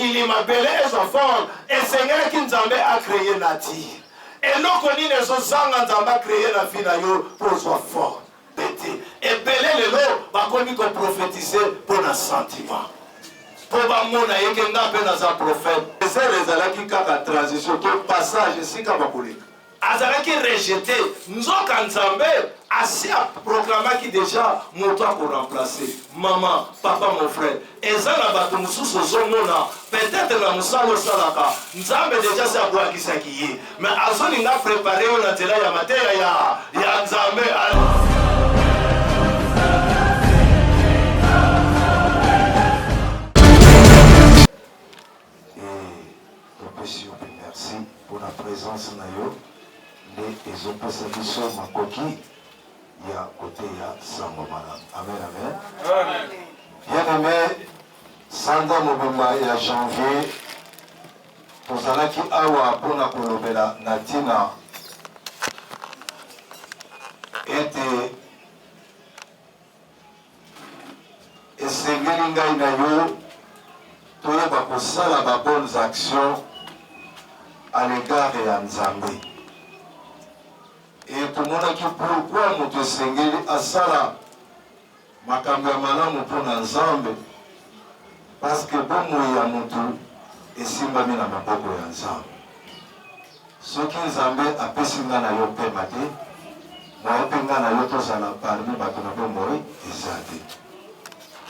bamilima bele ezofort esengelaki nzambe acreye nature eloko nini ezozanga nzambe acreye na vie na yo mpo ozwa fort pete ebele lelo bakomi koprofetize mpo na sentiment mpo bamona yeke nga mpe naza prophète ezele ezalaki kaka transition to passage esika bakoleka azalaki rejeté nzoka nzambe asi aproclamaki déjà moto akoremplace mama papa mon frère eza na bato mosusu ozomona peut-être na mosala osalaka nzambe déjà se abwakisaki ye mais azolinga prépare yo na nzela ya mateya ya nzambe merci pour la présence na yo les opérations makoki ya côté ya sango malam. Amen, amen. Bien aimé, Sanda Mobimba ya janvier, tozalaki awa pona kolobela natina ete esengeli ngai na yo toyeba kosala ba bonnes actions à l'égard ya Nzambe. Et tout le monde qui pourquoi nous te sengeli asala makambo ya malamu mpona Nzambe parce que bomo ya mutu esimbami na maboko ya Nzambe. Soki Nzambe apesi nga na yo pema te nayebi nga na yo tozala parmi bato na bomoi eza te.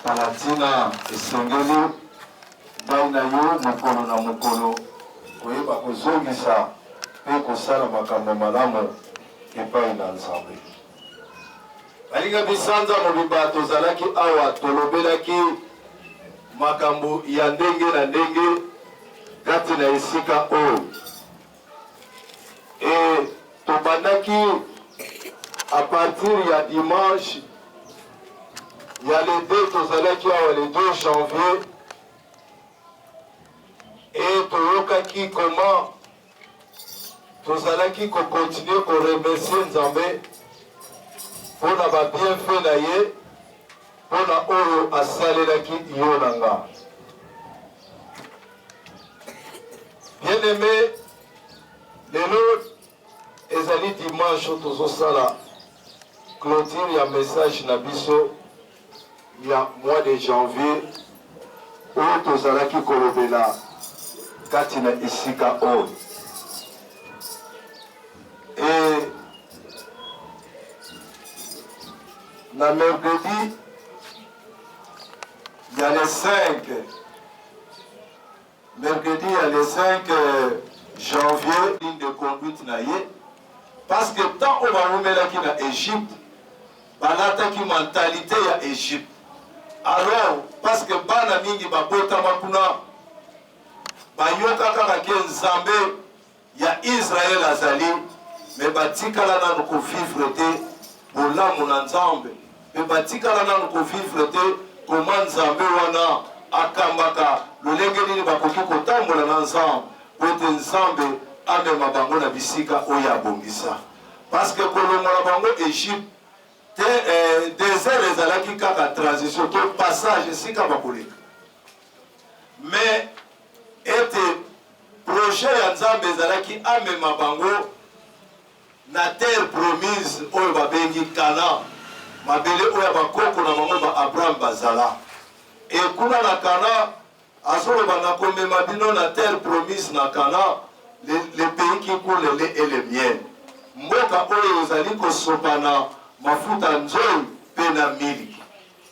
Palatina esengeli ngai na yo mokolo na mokolo koyeba kozongisa mpe kosala makambo malamu epai na Nzambe. Balinga bisanza mobimba tozalaki awa tolobelaki makambo ya ndenge na ndenge kati na esika oyo e tobandaki à partir ya dimanche ya le 2 tozalaki awa le 2 janvier et toyokaki comment tozalaki kokontinue koremercier Nzambe mpona babienfait na ye mpona oyo asalelaki yo na nga. Bien aimé, lelo ezali dimanche tozosala clôture ya message na biso ya mois de janvier oyo tozalaki kolobela kati na esika oyo. Et na mercredi il y a les 5 mercredi il y a les 5 janvier ligne de conduite na ye parce que tant on va remelaki na Égypte balataki mentalité ya Égypte alors parce que bana mingi babotama kuna bayoka kaka ke Nzambe ya Israël azali mais batikala nanu kovivre te bolamu na Nzambe mais batikala nanu kovivre te koma Nzambe wana akambaka lolenge nini bakoki kotambola na Nzambe po ete Nzambe amema bango na bisika oyo abongisa parce que kolongola bango Égypte te désert ezalaki kaka transition to passage esika bakoleka mais ete projet ya Nzambe ezalaki amema bango na terre promise oyo babengi Kana mabele oyo bakoko na bango ba Abraham bazala et kuna na Kana azoloba na komema bino na terre promise na Kana le pays qui coule le lait et le miel mboka oyo ezali kosopana mafuta nzoi mpe na miliki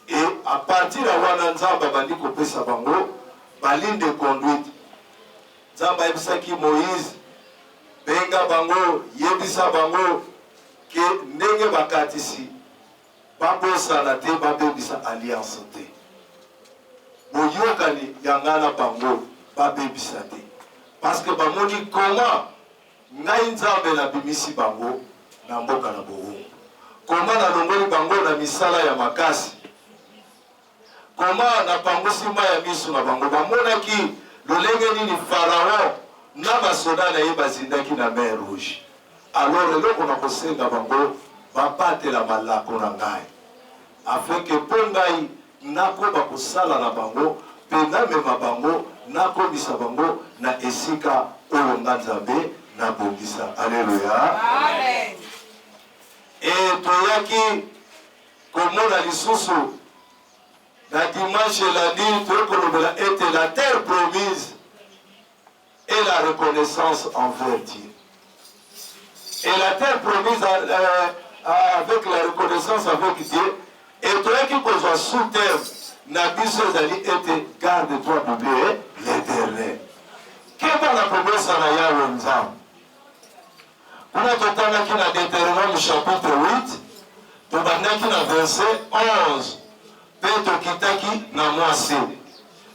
et à partir ya wana Nzambe abandi kopesa bango baline de conduite. Nzambe ayebisaki Moïse benga bango yebisa bango ke ndenge bakatisi babosana te babebisa alliance te boyokani yanga na bango babebisa te parce que bamoni koma ngai Nzambe nabimisi bango na mboka na bohungu koma nalongoli bango na misala ya makasi koma napangusi mai ya miso na bango bamonaki lolenge nini Pharaon na basoda na ye bazindaki na mer rouge alors eloko na kosenga bango babatela malako na ngai afin ke mpo ngai nakoba kosala na bango mpe namema bango nakomisa bango na esika oyo nga Nzambe nabongisa. Alléluia. Amen. Et toyaki komona lisusu la dimanche lundi tokolobela ete la terre promise et la reconnaissance envers Dieu. Et la terre promise avec la reconnaissance avec Dieu, et toyaki kozwa sous terre na biso ezali ete garde-toi d'oublier l'Éternel. Keba na promesa na Yawe Nzambe. Kuna totangaki na Deutéronome chapitre 8, tobandaki na verset 11, pe tokitaki na mwasi.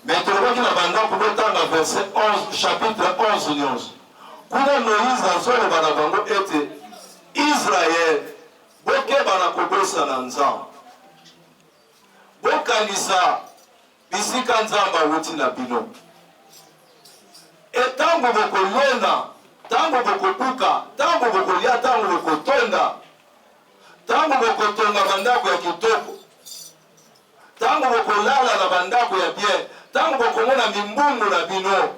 Mais tolobaki na bandako botanga verset 11, chapitre 11 nyonso. Kuna Moïse azoloba na bango ete Israël bokeba na kobosa na Nzambe. Bokanisa bisika Nzambe awuti na bino. Etango bokolona, tango bokobuka, tango bokolia, tango bokotonda, tango bokotonga bandako ya kitoko, tango bokolala na bandako ya bien, tango bokomona mimbungu na bino,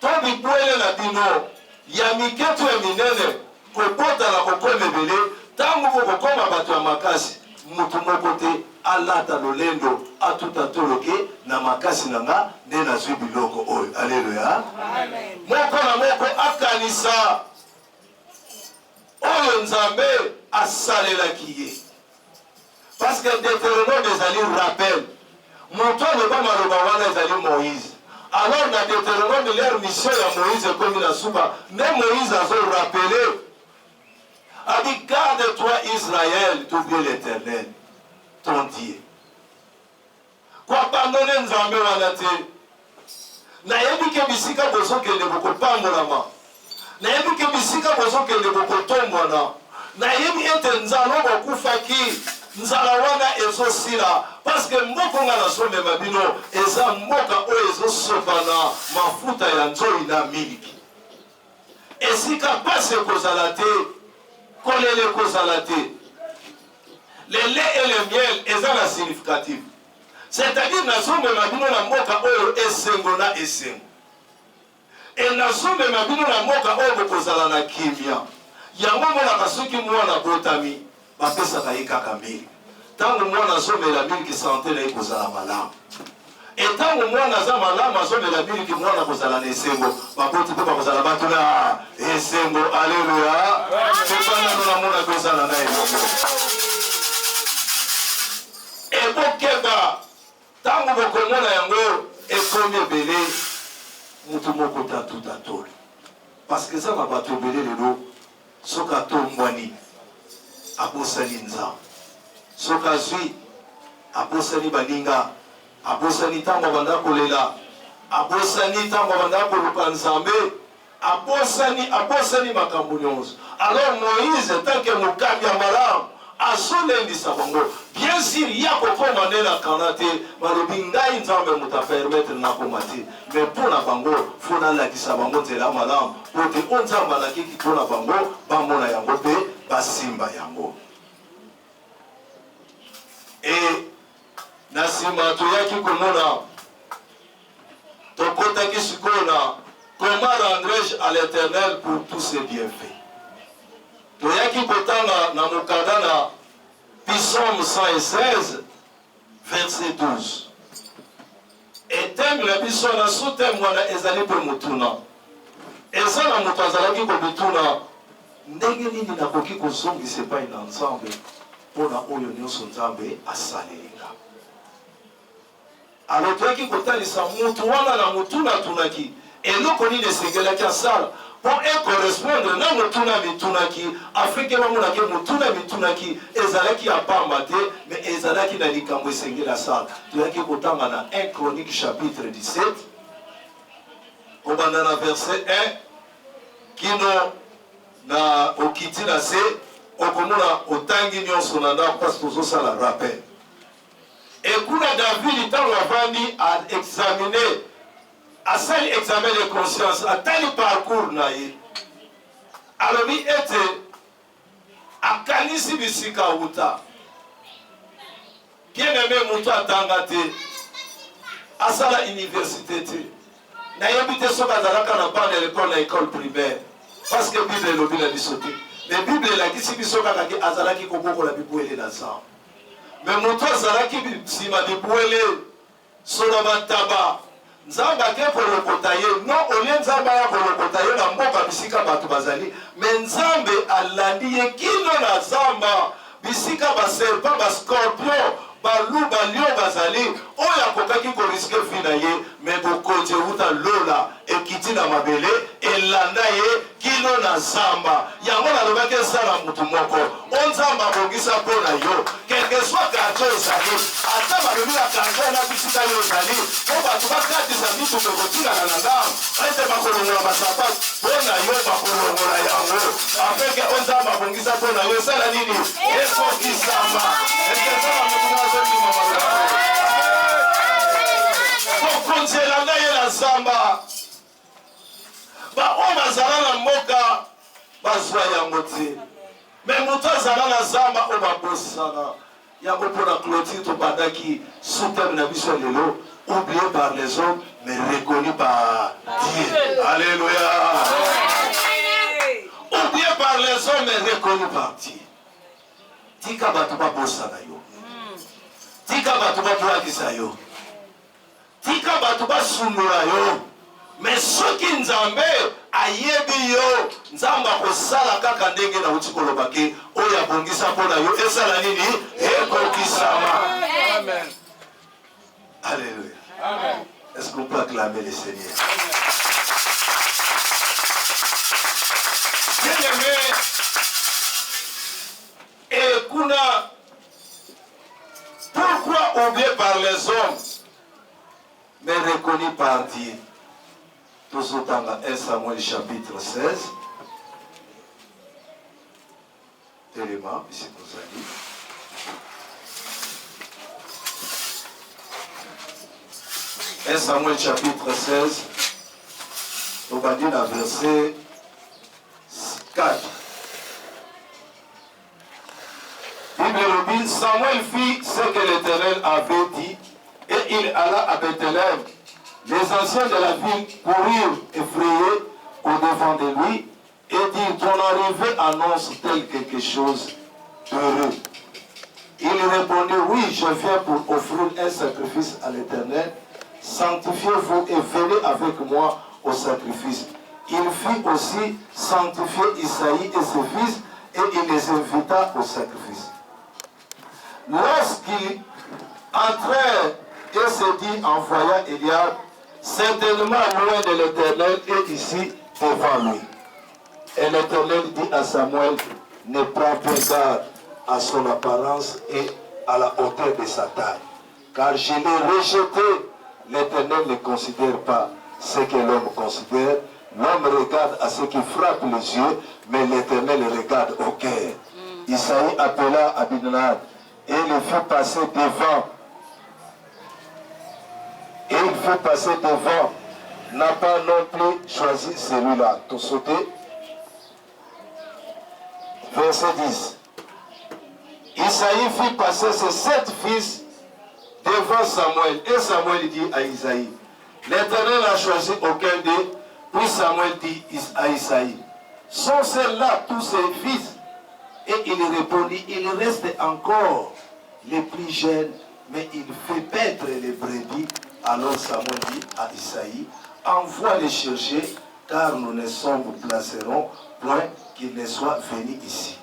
to bibwele na bino, ya miketu ya minene, kopota na kokomebele, tango bokokoma bato ya makasi, mutu moko te alata lolendo atuta toloke na makasi nanga nde nazwi biloko oyo. Alléluia. Amen. Moko na moko akanisa oyo Nzambe asalelaki ye. Parce que Deutéronome ezali rappel. Moto aloba maloba wana ezali Moïse. Alors na Deutéronome leur mission ya Moïse ekomi na suka, nde Moïse azo rappeler. A dit garde-toi Israël d'oublier l'Éternel ton Dieu. Kwa pardonner Nzambe wana te. Nayebi ke bisika bozokende bokopambolama. Nayebi ke bisika bozokende bokotombwana. Nayebi ete nzala bokufaki. Nzala wana ezosila. Parce que mboko nga nasomema bino eza mboka oyo ezosopana mafuta ya nzoi na miliki. Esika pase kozala te, kolele kozala te. Le lait et le miel eza la significative. C'est-à-dire nasomema bino na mboka oyo esengo na esengo. Et nasomema bino na mboka oyo bokozala na kimia. Yango monaka soki mwana botami bapesaka ye kaka mbili. Tango mwana azomela miliki sante na ye kozala malamu. Et tango mwana aza malamu azomela miliki mwana kozala na esengo, baboti mpe bakozala bato na esengo. Alléluia. Tepana nona mona kozala na elongo. Ebokeba tango bokomona yango ekomi ebele mutu moko tatuli. Parce que ça va bato ebele lelo soki atombwani abosani Nzambe, soki azwi abosani baninga, abosani ntango abanda kolela, abosani ntango abanda koluka Nzambe, abosani makambo nyonso. Alors Moïse tanke mokambi ya malamu azolendisa bango. Bien sûr ya kokoma nde na kana te, balobi ngai Nzambe muta permettre nakoma te, mais mpona bango fo nalakisa bango nzela ya malamu po te o Nzambe alakiki mpona bango bamona yango mpe basimba yango. Et na nsima toyaki komona tokotaki sikoyo na comment rendrai-je à l'Éternel pour tous ses bienfaits. Toyaki kotanga na mokanda na Psaume 116 verset 12. Et thème la biso na sous-thème wana ezali pe mutuna. Eza na mutu azalaki kobituna ndenge nini nakoki kozongisa epai na Nzambe mpona oyo nyonso Nzambe asalelinga. Alors toyaki kotalisa mutu wana na mutuna tunaki eloko nini esengelaki asala pour correspondre na mutuna mitunaki Afrique bamonaki mutuna mitunaki ezalaki ya pamba te, mais ezalaki na likambo esengela sala. Toyaki kotanga na 1 Chronique chapitre 17 obanda na verset 1 kino na okiti na se okomona otangi nyonso na ndako parce tozosala rappel. Et kuna David ntango avandi a examiner asali examen de conscience, atali parcours na ye, alobi ete akanisi bisika uta. Bien aimé mutu atanga te, asala université te, nayebi te soki azalaka na bana l'école na école primaire parce que bible elobi na biso te mais bible elakisi biso kaka ke azalaki kobokola bibwele na zamba mais moto azalaki nsima bibwele soda bantaba nzambe ake kolokota ye non olie nzambe aya kolokota ye na mboka bisika bato bazali mais nzambe alandi ye kino na zamba bisika baserpent bascorpion balu balio bazali oyo akokaki koriske vi na ye me bokonzi euta lola ekiti na mabele elanda ye kino na zamba yango nalobaki esala mutu moko o nzambe abongisa mpo na yo quelque soit karto ezali ata balobi na karto ena bisika yo ezali po bato bakatisa mituka kotikala na ndambo ete bakolongola basapato mpo na yo bakolongola yango afeke o nzambe abongisa mpo na yo esala nini ekokisama ekesala mutu kokonzelanga ye na zamba baoyo bazala na mboka bazwa yango te me moto azala na zamba oyo babosana yango mpo na clôture tobandaki sous-thème na biso lelo oublié par les hommes mais reconnu par Dieu. Alléluia. Oublié par les hommes mais reconnu par Dieu. Tika bato babosana yo, tika bato babwakisa yo, tika bato basundula yo, mais soki nzambe ayebi yo nzambe akosala kaka ndenge na uti kolobaki oyo abongisa mpo na yo esala nini ekokisama. Amen. Alléluia. Amen. Est-ce qu'on peut acclamer le Seigneur? Bien-aimé, et kuna, pourquoi oublié par les hommes mais reconnu par Dieu? Tous autant dans 1 Samuel chapitre 16. Élément, ici nous a dit. « 1 Samuel chapitre 16, on va dire dans verset 4. Bible, Samuel fit ce que l'Éternel avait dit et il alla à Bethléem. Les anciens de la ville coururent effrayés au-devant de lui et dirent: ton arrivée annonce-t-elle quelque chose d'heureux? Il répondit: oui, je viens pour offrir un sacrifice à l'Éternel. Sanctifiez-vous et venez avec moi au sacrifice. Il fit aussi sanctifier Isaïe et ses fils et il les invita au sacrifice. Lorsqu'il entrait et se dit en voyant Eliab, certainement loin de l'Éternel et ici devant lui. Et l'Éternel dit à Samuel: ne prends pas garde à son apparence et à la hauteur de sa taille, car je l'ai rejeté. L'Éternel ne considère pas ce que l'homme considère. L'homme regarde à ce qui frappe les yeux, mais l'Éternel regarde au cœur. Isaïe appela Abinadab et le fit passer devant. Et il fait passer devant, n'a pas non plus choisi celui-là. Tout sauté. Verset 10. Isaïe fit passer ses 7 fils devant Samuel. Et Samuel dit à Isaïe: l'Éternel n'a choisi aucun d'eux. Puis Samuel dit à Isaïe: sont ceux-là tous ses fils? Et il répondit: il reste encore les plus jeunes, mais il fait paître les brebis. Alors Samuel dit à Isaïe: envoie les chercher, car nous ne sommes placerons point qu'il ne soit venu ici.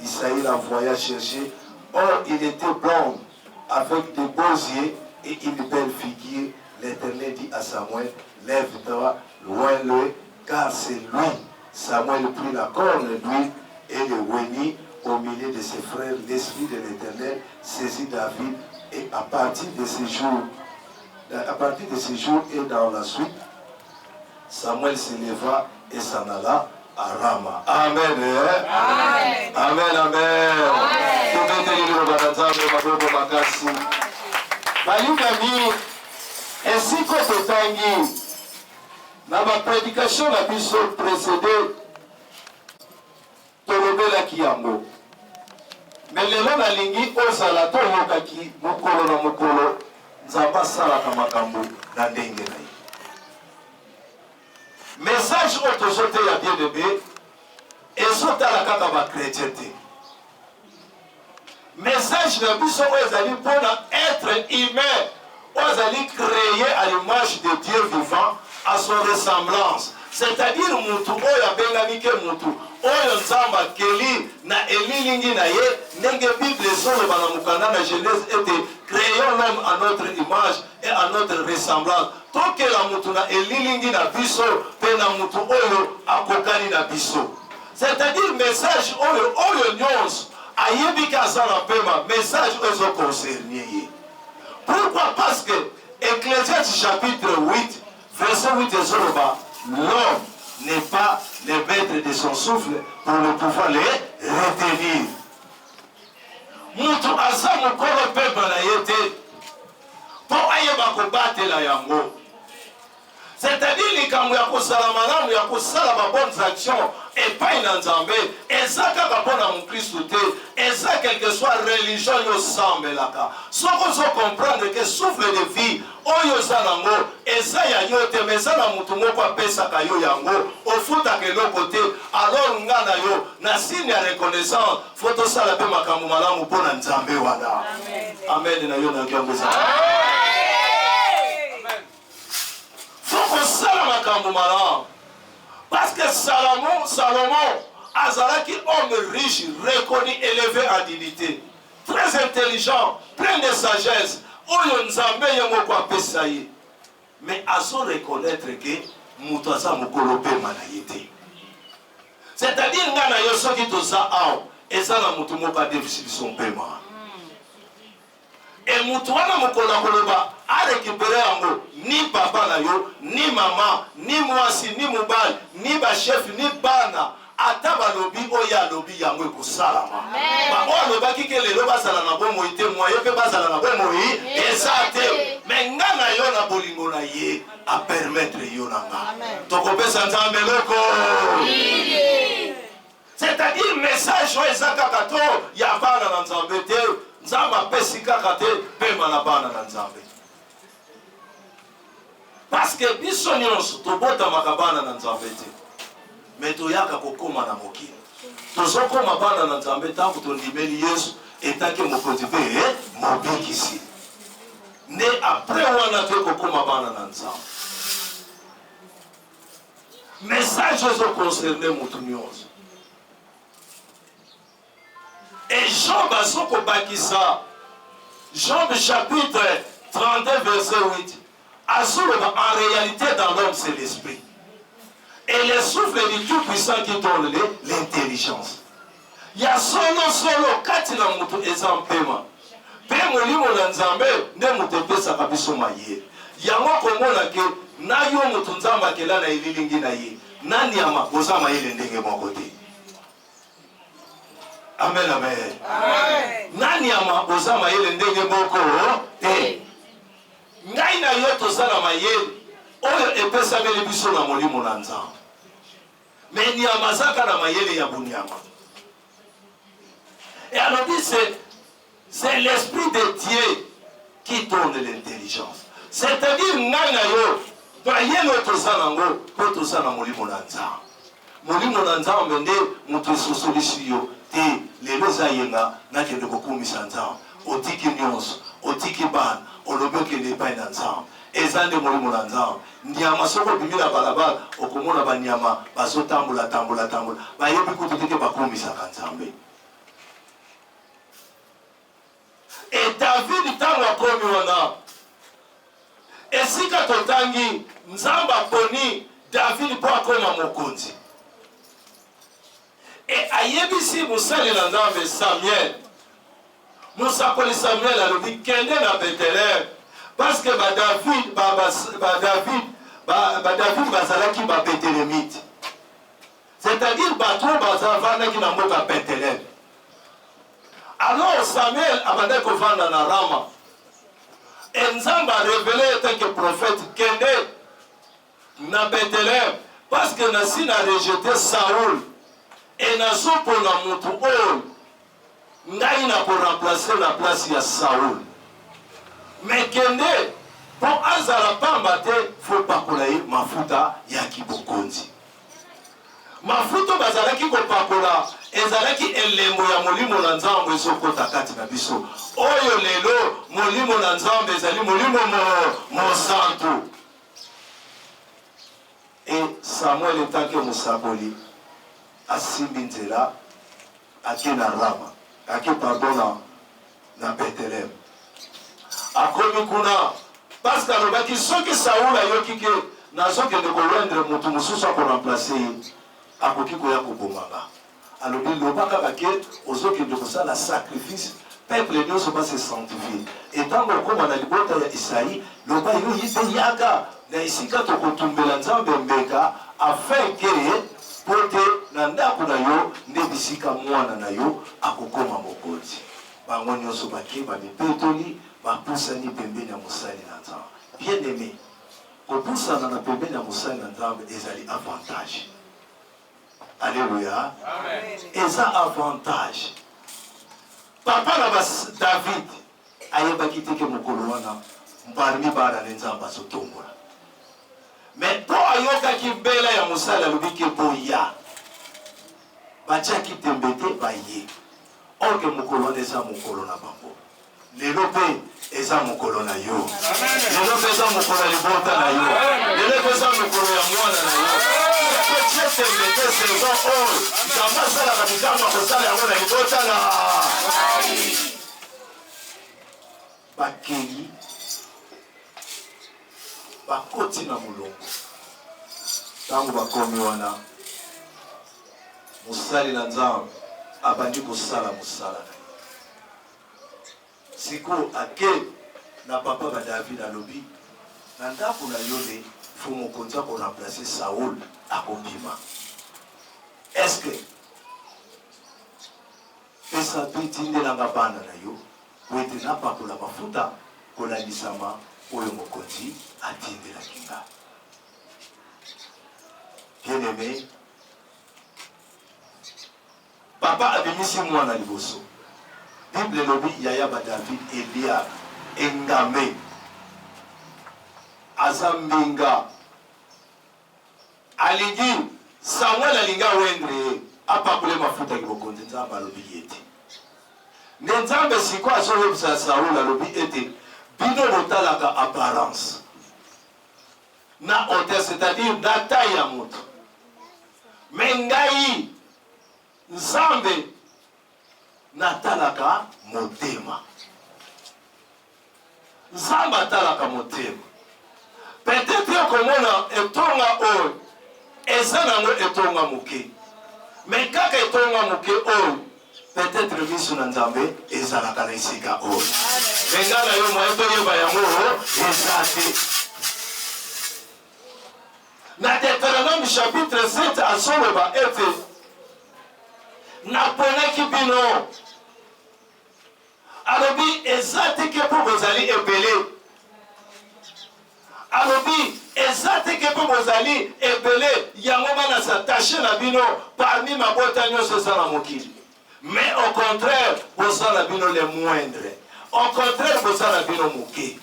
Isaïe l'envoya chercher. Or il était blond, avec de beaux yeux et une belle figure. L'Éternel dit à Samuel: lève-toi, loin-le, car c'est lui. Samuel prit la corne d'huile et le oignit au milieu de ses frères. L'Esprit de l'Éternel saisit David, et à partir de ce jour et dans la suite, Samuel se leva et s'en alla à Rama. Amen. Amen. Amen. Amen. Bayugami, ainsi que Tangi, dans ma prédication, la biso précédée, Tolobela Kiyango. Mais les gens na lingi osala to yokaki mukolo na mukolo nzamba sala kamakambo na ndenge na ye. message autosote ya bien-aimé ezotala kaka bachrétien te. Message na biso oyo ezali mpona être humain oyo ezali créé à l'image de Dieu vivant à son ressemblance, c'est-à-dire mutu oyo abengami ke mutu oyo nzambe akeli na elilingi na ye ndenge Bible ezoloba na mokanda na Genèse ete créons l'homme à notre image et à notre ressemblance. Tokela mutu na elilingi na biso pe na mutu oyo akokani na biso, c'est-à-dire message oyo nyonso ayebi aza na pema message oyo concerné ye. Pourquoi? Parce que Ecclésiaste chapitre 8 verset 8 ezoloba l'homme n'est pas le maître de son souffle pour ne pouvoir le retenir. Mutu aza mokolo pema na ye te po ayeba kobatela yango, c'est-à-dire likambo ya kosala malamu ya kosala ba bonnes actions epai na nzambe eza kaka mpona mokristu te, eza quelque soit religion yo sambelaka. Soko ozo comprendre ke souffle de vie oyo oza nango eza ya yo te, mais eza na mutu moko apesaka yo yango ofutaka eloko te, alors nga na yo na signe ya reconnaissance fo tosala mpe makambo malamu mpona nzambe wana. Amen na yo na yango eza kosala makambo malamu. Parce que Salomon azalaki homme riche, reconnu, élevé en dignité, très intelligent, plein de sagesse, oyo nzambe ye moko apesa ye, mais azo reconnaître que mutu aza mokolo pema na ye te. C'est-à-dire nga na yo soki toza awa eza na mutu moko adefisi biso mpema. Et mutu wana mokolo akoloba arécupéré yango ni papa na yo, ni mama, ni mwasi, ni mobali, ni bachef, ni bana, ata balobi oyo alobi yango ekosalama. Bango alobaki ke lelo bazala na bomoi te, mwa yo mpe bazala na bomoi eza te, me nga na yo na bolingo na ye apermettre yo na nga. Tokopesa nzambe loko. C'est-à-dire message oyo eza kaka to ya bana na nzambe te, nzambe apesi kaka te pema na bana na nzambe. Parce que biso nyonso tobotamaka bana na nzambe te, mais toyaka kokoma na mokili. Tozokoma bana na nzambe ntango tondimeli Yesu etake mokonzi mpe mobikisi. Nde apres wana tokokoma bana na nzambe. Message ezoconcerne mutu nyonso. Et Job azokobakisa Job chapitre 32 verset 8. En réalité, dans l'homme, c'est l'esprit. Et le souffle du Tout-Puissant qui donne l'intelligence. Il y a solo, kati na mutu ezampema. Pe molimo na nzambe, nde mutu epesa kabiso maye. Yango komona ke, na yo mutu nzambe akela na ililingi na ye. Nani ama, oza mayele ndenge moko te. Amen, amen. Nani ama, oza mayele ndenge moko te. Ngai na yo tozala mayele oyo epesameli biso na molimo na nzambe, me nyama zaka na mayele ya bunyama. Et alors dit c'est l'esprit de Dieu qui donne l'intelligence, c'est-à-dire ngai na yo mayele tozala ngo po tozala molimo na nzambe. Molimo na nzambe nde mutu esosolisi yo te lelo eza yenga nakende kokumisa nzambe otiki nyonso otiki bana olobi okende epai na nzambe eza nde molimo na nzambe. Nyama soko obimi na balabala okomona banyama bazotambola bayebi kutu teke bakumisaka nzambe. Et David ntango akomi wana esika totangi nzambe aponi David mpo akoma mokonzi, et ayebisi mosali na nzambe Samuel. Musakoli Samuel alobi kende na Bethlehem parce que David bazalaki ba Bethlehemite, c'est-à-dire bato bazavandaki na mboka Bethlehem. Alors Samuel abandaki kovanda na Rama, et Nzambe a révélé en tant que prophète kende na Bethlehem parce que nasi na rejeté Saoul et nazopona mutu oyo ngai na ko remplacer la place ya Saoul. Mais kende po azala pamba te fo pakola ye mafuta ya kibokonzi. mafuta bazalaki kopakola ezalaki elembo ya molimo na nzambe ezokota kati na biso oyo lelo molimo na nzambe ezali molimo mosantu. Et Samuel etanke mosakoli asimbi nzela ake na Rama ake pardon na Bethlehem akomi kuna parce que alobaki soki Saul ayoki ke nazokende kolwendre motu mosusu akoremplace ye akoki koya kobomanga alobi loba kaka ke ozokende kosala sacrifice peuple nyonso base sanctifie etango okoma na libota ya Isaïe loba yo yipe yaka na esika tokotumbela nzambe mbeka afin ke pote na ndako na yo nde bisika mwana na yo akokoma mokonzi bango nyonso bakeba mipetoli bapusani pembeni ya mosali na nzambe. Bien aimé, kopusana na pembeni ya mosali na nzambe ezali avantage. Alléluia. Eza avantage. Papa na David ayebaki teke mokolo wana parmi bana na nzambe azotombola. Mais po ayokaki mbela ya mosali alobi ke boya batiaki tembete baye orke mokolo wana eza mokolo na bango. Lelo mpe eza mokolo na yo. Lelo mpe eza mokolo ya libota na yo. Lelo mpe eza mokolo ya mwana na yo. Tie tembete saison oyo nzambe asalaka bikamwa kosala yango na libota na bakei bakoti na molongo. Tango bakomi wana mosali na nzambe abandi kosala mosala na ye. Siko ake na papa ba David alobi na ndako na yo le fo mokonzi akoremplace Saul akobima. Est-ce que pesa piti ndelanga bana na yo wete na pakola mafuta kolandisama oyo mokonzi atindelaki nga. Bien aimé, papa abimisi mwana liboso. Bible lobi yaya ba David Eliab engame azambinga alingi Samuel alinga wendre apakule mafuta kibokonzi nzambe alobi yete ne nzambe siko azoyebisa Saul alobi ete bino botalaka apparence na hauteur, c'est-à-dire na taille ya moto, mais ngai nzambe natalaka motema. Nzambe atalaka motema. Peut-être komona etonga oyo eza nango etonga moke, mais kaka etonga moke oyo peut-être miso na nzambe ezalaka na esika oyo. Menga na yo moyo toyeba yango ezate. Na Deutéronome chapitre 7 azoloba ete naponaki bino alobi ezate ke po bozali ebele. Alobi ezate ke po bozali ebele yango bana s'attacher na bino parmi mabota nyonso eza na mokili. Mais au contraire, bozala bino les moindres. Au contraire, bozala bino moke.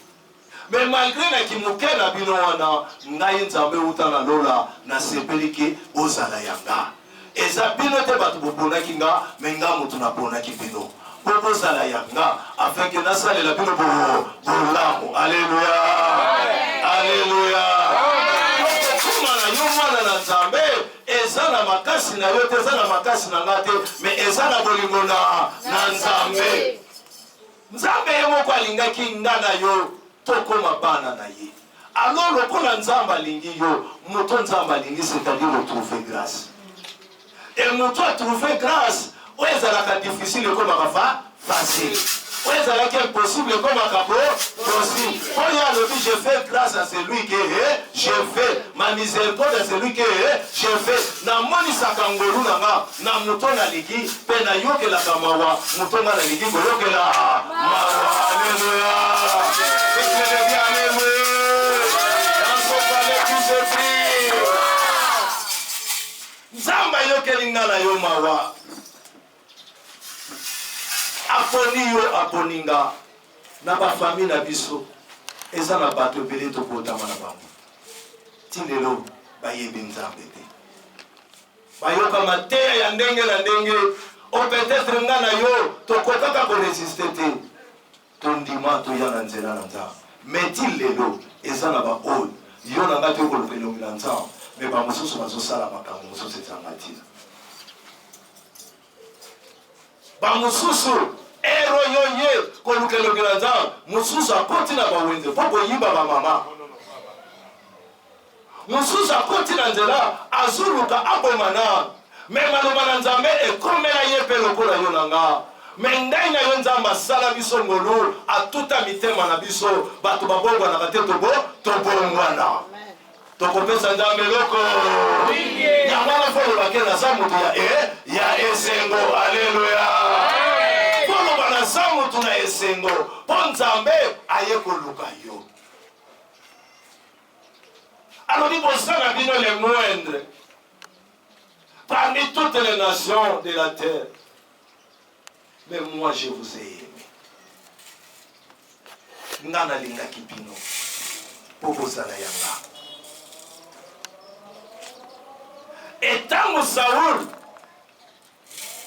Mais malgré na kimuke na bino wana ngai nzambe uta na lola na sepelike bozala yanga. Eza bino te batu boponaki nga menga mutu na ponaki bino. Bozala yanga afin que nasalela bino bolamu. Alléluia. Alléluia. Kuma na yo mwana na nzambe eza na makasi na yo te eza na makasi na ngate mais eza na bolingo na nzambe. Nzambe yemoko alingaki nga na yo tokoma bana na ye. Alors lokola nzambe alingi yo moto nzambe alingi c'est-à-dire retrouver grâce. Et moto a trouvé grâce ou ezalaka difficile comme akafa facile. Ou ezalaki impossible comme akapo possible. Quand il y a le dit je fais grâce à celui qui est, je fais ma miséricorde à celui qui est, je fais. Na moni sakangolu nanga na moto na liki pe na yokela kamawa moto na liki ko yokela mawa. Alléluia. Nzamba yokelinga na yo mawa aponi yo aponinga na ba famille na biso eza na bato bele to potama na bango tindelo ba yebi nzambe te bayoka mateya ya ndenge na ndenge o peut-être nga na yo tokokaka koresiste te tondima toya na nzela na nzambe mais ti lelo eza na baoyo yo na nga toyokoluka elongi na nzambe mais bamosusu bazosala makambo mosusu ezanga ntina bamosusu ero yo ye koluka elongi na nzambe mosusu akoti na bawenze mpo koyiba bamama mosusu akoti na nzela azuluka abomana me maloba na nzambe ekomela ye mpe lokola yo na nga me ndai na yo nzambe asala biso ngolu atuta mitema na biso bato babongwanaka te tobongwana tokopesa nzambe eloko yango wana fo lobake naza moto ya esengo aleluya fo loba naza moto na esengo mpo nzambe aye koluka yo alobi bosala bino le moindre parmi toutes les nations de la terre. Mais moi, je vous ai aimé. Ngana linga kipino. Pobosana yanga. Et tant que Saoul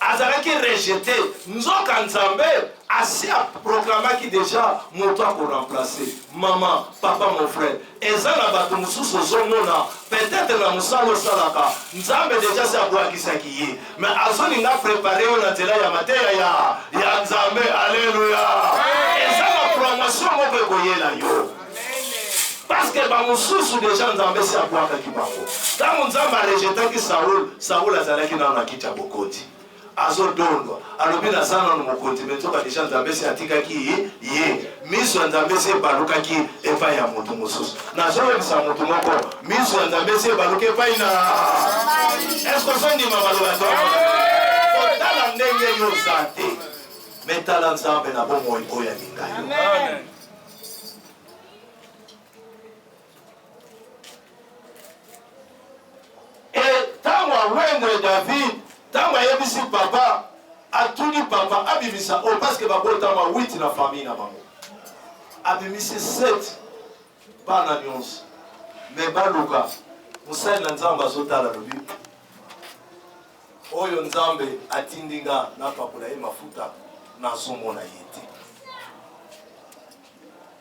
azalaki rejeté, nzoka nzambe asi a proclamaki déjà moto ako remplacer maman papa mon frère eza na bato mosusu ozomona peut-être na mosala osalaka nzambe déjà si abwakisaki ye mais azolinga prépare yo na nzela ya mateya ya nzambe alleluya eza na promotion moko ekoyela yo parce que bamosusu déjà nzambe si abwakaki bango ntango nzambe arejetaki saul azalaki nano na kiti ya bokoti azodondwa alobi naza nano mokonzi me nzoka deja nzambe si atikaki ye miso ya nzambe si ebalukaki epai ya moto mosusu nazoyebisa moto moko miso ya nzambe si ebaluki epai na eske ozondima maloba to otala ndenge yo oza te me tala nzambe na bomoi oyo alinga yo ntango awendre David ntango ayebisi papa atuni papa abimisa oyo parceke babotama 8 na famille na bango abimisi 7 bana nyonso me baluka mosali na nzambe azotala lobi oyo nzambe atindi nga napakola ye mafuta nazomona ye te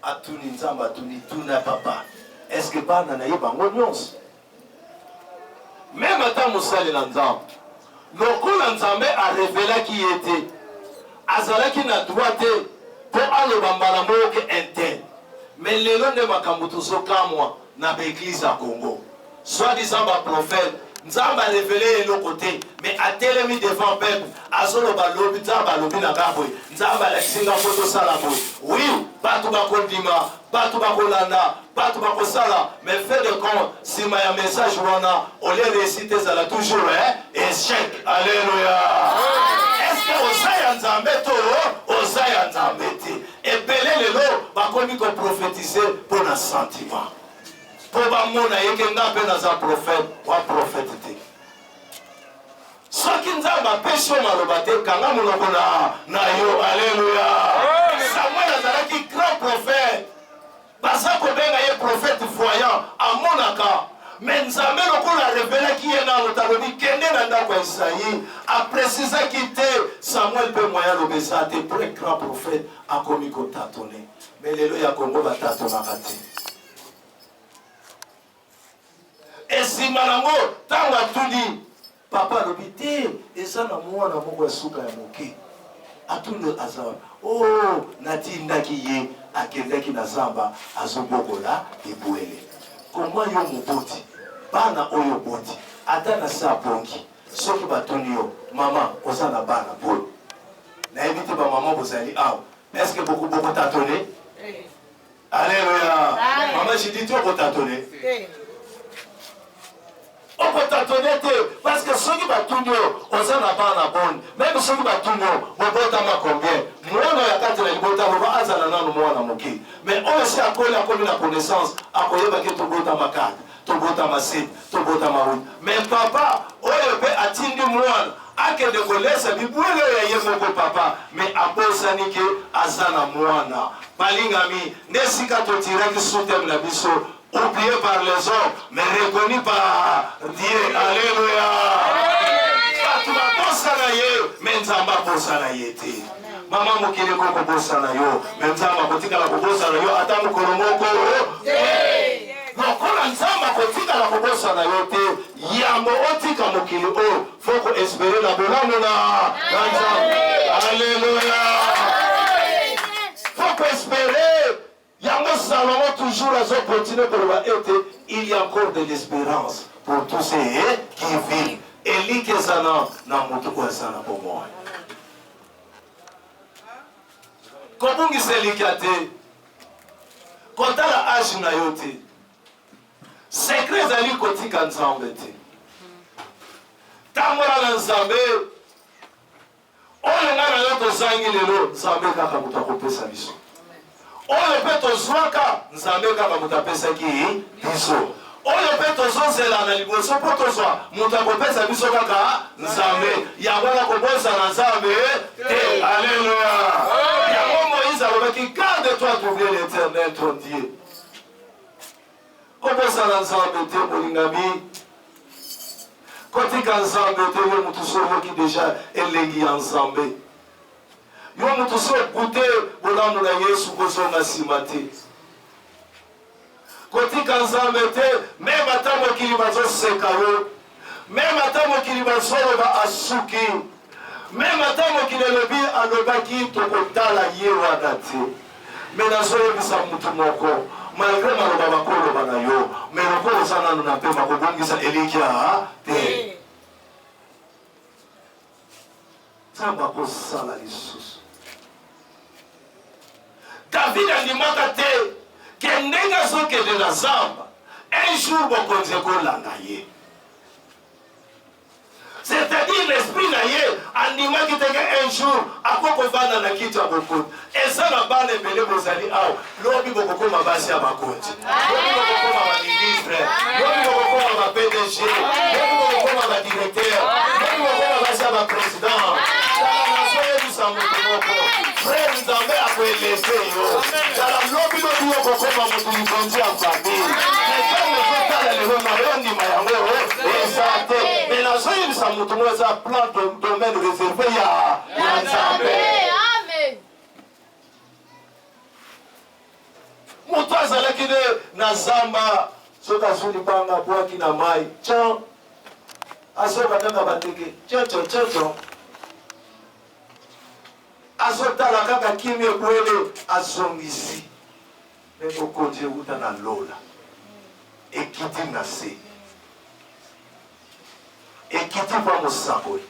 atuni nzambe atuni tuna papa eske bana na ye bango nyonso même ata mosali na nzambe lokola nzambe arevelaki ye te azalaki na droit te mpo aloba mbala moko interne mais lelo nde makambo tozokamwa na baeglise ya congo soi-disant baprofete nzambe arevele eloko te mais atelemi devant peuple azoloba lobi nzambe alobi na nga boye nzambe alakisinga mpo tosala boye oui bato bakondima bato bakolanda bato bakosala mais fait de compte nsima ya message wana olie réussite ezala toujours échec alleluya estce oza ya nzambe to oza ya nzambe te ebele lelo bakomi koprofetize mpo na sentiment mpo bamona yeke nga mpe naza profete wa profete te soki nzambe apesi yo maloba te kanga monoko na yo alleluya samuel azalaki grand prophète baza kobenga ye prophète voyant amonaka me nzambe lokola arevelaki ye nano talobi kende na ndako ya isayi apresisaki te samuel mpe moya aloba eza te pre grand prophète akomi kotatone me lelo ya kongo batatonaka te esima nango ntango atuni papa alobi te eza na mwana moko ya suka ya moke atuni aza o natindaki ye akendaki na zamba azobokola ebwele koma yo moboti bana oyo boti ata na se abongi soki batuni yo mama oza na bana boyo nayebi te bamama bozali awa eske bokotatone alleluya mama jidi ti okotatone okotatone te parce que soki batuni yo oza na bana boni meme soki batuni yo bobotama combien mwana ya kati na libota loba azala nano mwana moke mais oyo si akomi na connaissance akoyebaki tobotama 4 tobotama 7 tobotama 8 mais papa oyo mpe atindi mwana akende kolesa bibwele oyo ye moko papa mais abosani ke aza na mwana balingami nde sika totiraki suteme na biso oublié par les hommes mais reconnu par Dieu alléluia ye me nzambe abosana ye te mama mokili kokobosana yo me nzambe akotikala kobosana yo ata mokolo moko lokola nzambe akotikala kobosana yo te yambo otika mokili oyo fo koespere na bolamu na nzambe alleluya fo koespere yango Salomon toujours azo continuer koloba ete il y a encore de l'espérance pour tous ceux qui vivent elike ezana na moto oyo aza na bomoi kobungisa elika te kotala age na yo te sekre ezali kotika nzambe te tambola na nzambe oyo nga na yo tozangi lelo nzambe kaka moto akopesa biso oyo mpe tozwaka nzambe kaka moto apesaki biso oyo mpe tozozela na liboso mpo tozwa moto akopesa biso kaka nzambe yango wana kobosana nzambe te alleluya yango moïse alobaki garde-toi d'ouvrir l'éternel ton Dieu kobosana nzambe te molingami kotika nzambe te yo motu so oyoki deja elengi ya nzambe yo motu so okute bolamu na yesu kozonga nsima te kotika nzambe te meme ata mokili bazoseka yo meme ata mokili bazoloba asuki meme ata mokili elobi alobaki tokotala ye wana te me nazoyebisa mutu moko malgré maloba bakoloba na yo me lokolo oza nano na pema kobongisa elikya te nzambe akosala lisusu david andimaka te ke ndenge azokende na zamba un jour bokonzi kolanda ye c'est-à-dire l'esprit na ye andimaki teke un jour akokovanda na kiti ya bokonzi eza na bana ebele bozali awa lobi bokokoma basi ya bakonzi lobi bokokoma baministre lobi bokokoma ba-PDG lobi bokokoma badirecteur lobi bokokoma basi ya baprésident nazoyebisa moto moko frère nzambe akoeleve yo tala lobi lobi okokoma moto likonzi ya famille tala lelo na yo ndima yango eza te me nazoyebisa moto moko eza plan domaine réservé ya nzambe moto azalaki ne na zamba soki azwi libanga abwaki na mai tian azoka kaka bateke tiontio azotala kaka kimi ebwele azongisi me mokonzi ewuta na lola ekiti na se ekiti mpa mosakoli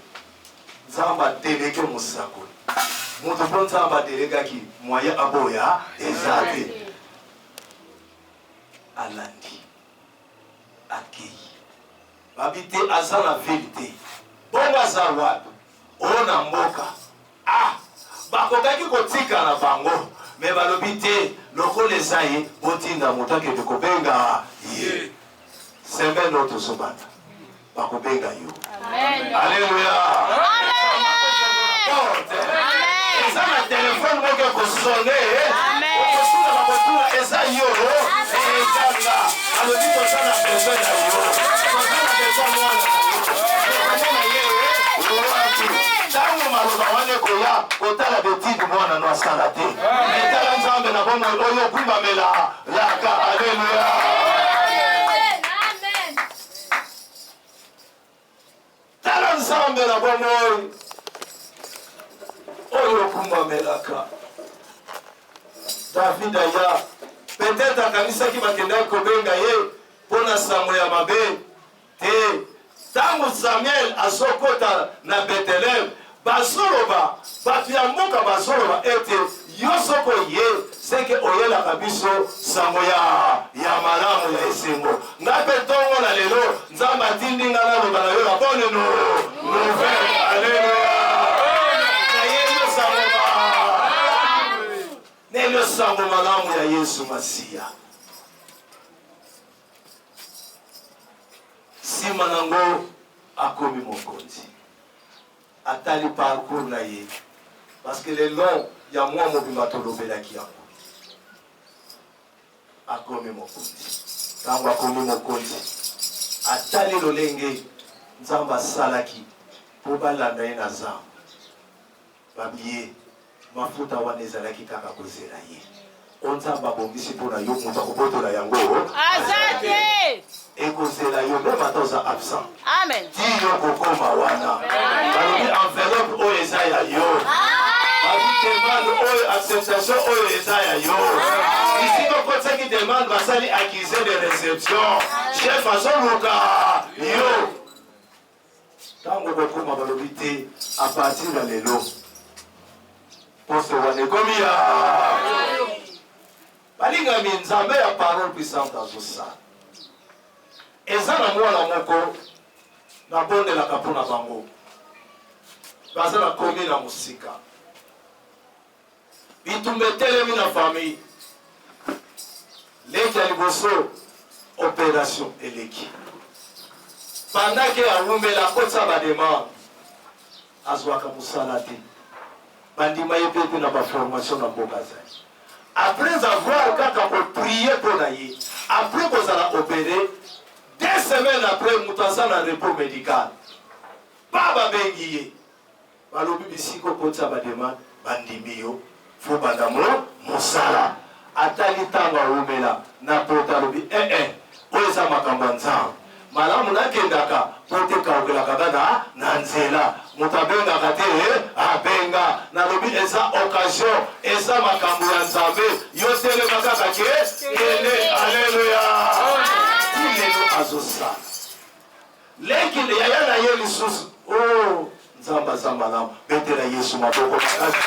nzambe adeleke mosakoli moto mpo nzambe adelekaki moyen aboya eza te alandi akei babi te aza na vile te bongo aza wapi oyo na mboka bakokaki kotika na bango me balobi te lokola eza ye botinda moto akende kobenga ye sembe no tozobanda bakobenga yo alleluya eza na telefone moko ekosone okosuna bakotuna eza yo ezanga alobi toza na besoin na yo toza na besoin mwana na ye wapi ntango maloba wana ekoya kotala betidi mwana no asala te etala nzambe na bomo oyo okumbamela laka alleluya tala nzambe na bomoi oyo okumbamelaka david aya peut-être akanisaki bakendaki kobenga ye mpo na sango ya mabe te ntango samuel azokota na betelem bazoloba bato ya mboka bazoloba ete yo soko ye seke oyelaka biso sango ya malamu ya esengo ngai mpe ntongo na lelo nzambe atindi nga naloba na yo la bonne nouvelle alleluya nayebi nelio sango malamu ya yesu masiya nsima nango akomi mokonzi atali parcours na ye parce que le long ya mwa mobimba tolobelaki yango akomi mokonzi ntango akomi mokonzi atali lolenge nzambe asalaki pour balanda ye na zamba babiye mafuta wana ezalaki kaka kozela ye onzamba abongisi mpona yo moto akobotola yango Azate. ekozela yo meme ata oza absent Amen. ti yo kokoma wana balobi enveloppe oyo eza ya yo babi demande oyo acceptation oyo eza ya yo isiki okotisaki demande basali accusé de réception chef azoluka yo ntango kokoma balobi te a partir ya lelo poste wana ekomi ya balingami nzambe ya parole puissante azosala eza na mwana moko nabondelaka mpo na bango baza na komi na mosika bitumba etelemi na famille leki ya liboso opération eleki pendake awumela akotisa bademande azwaka mosala te bandima ye mpe na baformation na mboka zali après avoir kaka koprie mpo na ye après kozala opéré 2 semaines après moto aza na repos médical pa babengi ye balobi bisika okotisa bademande bandimi yo fo banda mosala atali ntango awumela na poto alobi oyo eza makambo ya nzambe malamu nakendaka po te kaokelaka kaka na nzela moto abengaka te abenga nalobi eza occasion eza makambo ya nzambe yo telema kaka kende aleluya ti lelo azosala leki yaya na ye lisusu nzambe aza malamu betela yesu maboko makasi